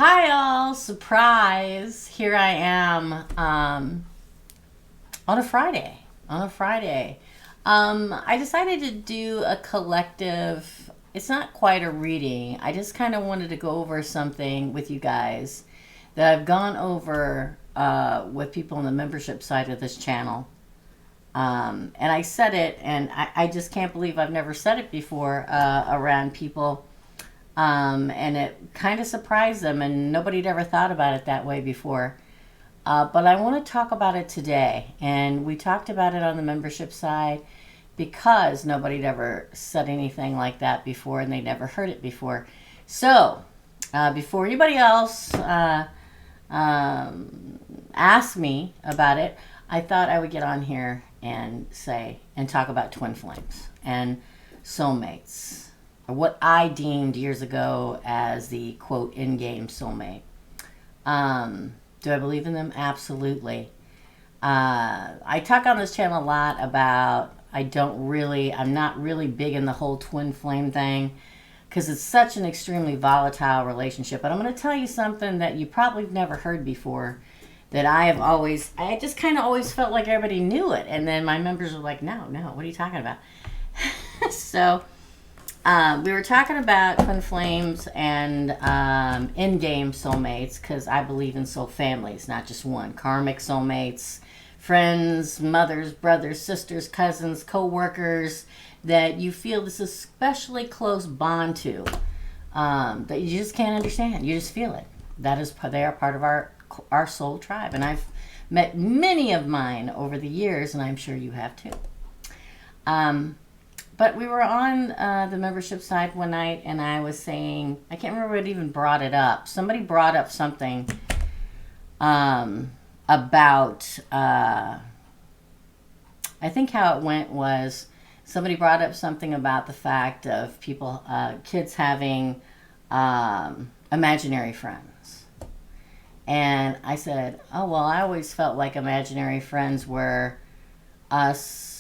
Hi all, surprise. Here I am on a Friday. On a Friday. I decided to do a collective, it's not quite a reading. I just kind of wanted to go over something with you guys that I've gone over with people on the membership side of this channel. And I said it, and I just can't believe I've never said it before around people. And it kind of surprised them, and nobody had ever thought about it that way before. But I want to talk about it today, and we talked about it on the membership side because nobody had ever said anything like that before, and they never heard it before. So, before anybody else asked me about it, I thought I would get on here and say and talk about twin flames and soulmates, what I deemed years ago as the quote Endgame Soulmate. Do I believe in them? Absolutely. I talk on this channel a lot about I'm not really big in the whole twin flame thing because it's such an extremely volatile relationship. But I'm going to tell you something that you probably never heard before that I just kind of always felt like everybody knew it. And then my members were like, no, what are you talking about? So, we were talking about twin flames and in-game soulmates because I believe in soul families, not just one. Karmic soulmates, friends, mothers, brothers, sisters, cousins, co-workers that you feel this especially close bond to that you just can't understand. You just feel it. They are part of our soul tribe, and I've met many of mine over the years, and I'm sure you have too. But we were on the membership side one night, and I was saying, I can't remember what even brought it up. Somebody brought up something about, I think how it went was somebody brought up something about the fact of people, kids having imaginary friends. And I said, oh, well, I always felt like imaginary friends were us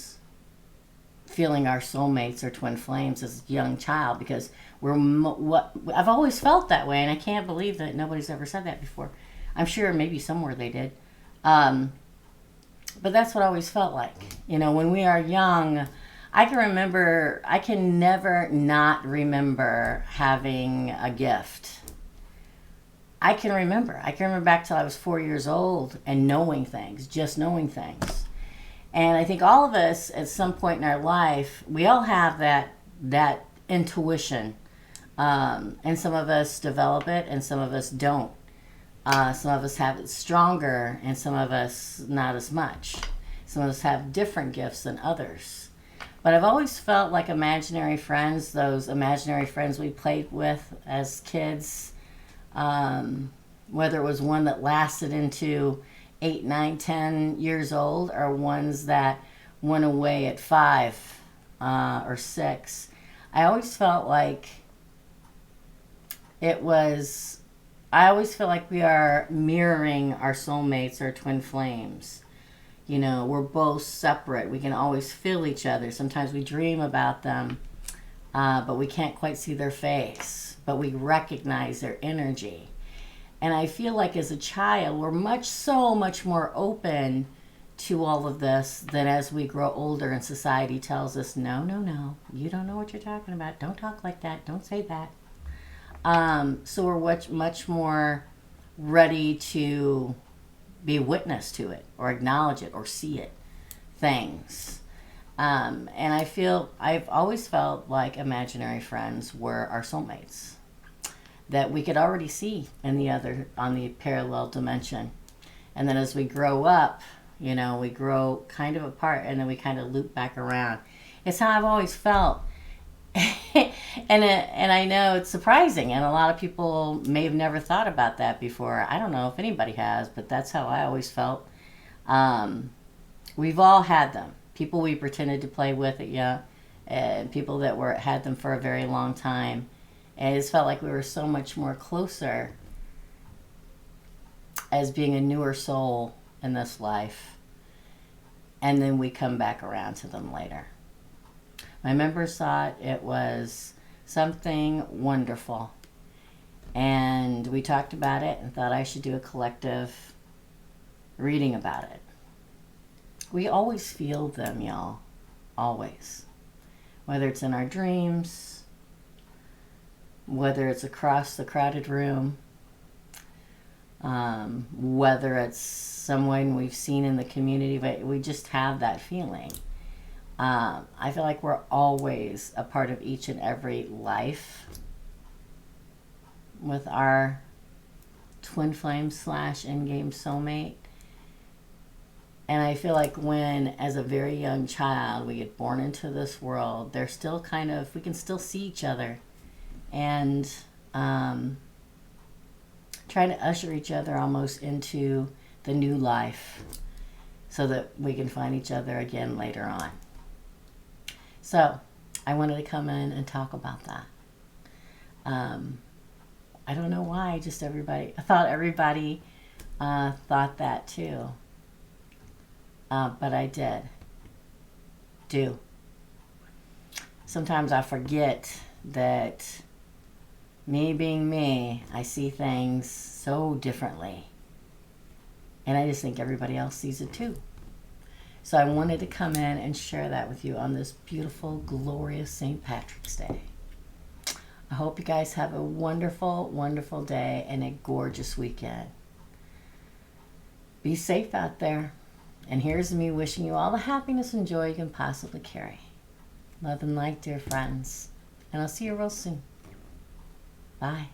feeling our soulmates or twin flames as a young child because I've always felt that way, and I can't believe that nobody's ever said that before. I'm sure maybe somewhere they did, but that's what I always felt like. When we are young, I can never not remember having a gift. I can remember back till I was 4 years old and knowing things. And I think all of us, at some point in our life, we all have that intuition. And some of us develop it, and some of us don't. Some of us have it stronger, and some of us not as much. Some of us have different gifts than others. But I've always felt like imaginary friends, those imaginary friends we played with as kids, whether it was one that lasted into 8, 9, 10 years old, or ones that went away at 5 or 6. I always felt like I always feel like we are mirroring our soulmates or twin flames. We're both separate. We can always feel each other. Sometimes we dream about them, but we can't quite see their face, but we recognize their energy. And I feel like as a child, we're so much more open to all of this than as we grow older and society tells us, no, you don't know what you're talking about. Don't talk like that. Don't say that. So we're much more ready to be witness to it or acknowledge it or see it, things. And I've always felt like imaginary friends were our soulmates that we could already see on the parallel dimension. And then as we grow up, we grow kind of apart, and then we kind of loop back around. It's how I've always felt. and I know it's surprising, and a lot of people may have never thought about that before. I don't know if anybody has, but that's how I always felt. We've all had them. People we pretended to play with and people that had them for a very long time. And it just felt like we were so much more closer as being a newer soul in this life. And then we come back around to them later. My members thought it was something wonderful. And we talked about it and thought I should do a collective reading about it. We always feel them, y'all. Always. Whether it's in our dreams, whether it's across the crowded room, whether it's someone we've seen in the community, but we just have that feeling. I feel like we're always a part of each and every life with our Twinflame / Endgame Soulmate. And I feel like when, as a very young child, we get born into this world, they're still kind of, we can still see each other and trying to usher each other almost into the new life so that we can find each other again later on. So I wanted to come in and talk about that. I don't know why, just everybody, I thought everybody thought that too. But I do. Sometimes I forget that me being me, I see things so differently. And I just think everybody else sees it too. So I wanted to come in and share that with you on this beautiful, glorious St. Patrick's Day. I hope you guys have a wonderful, wonderful day and a gorgeous weekend. Be safe out there. And here's me wishing you all the happiness and joy you can possibly carry. Love and light, dear friends. And I'll see you real soon. Bye.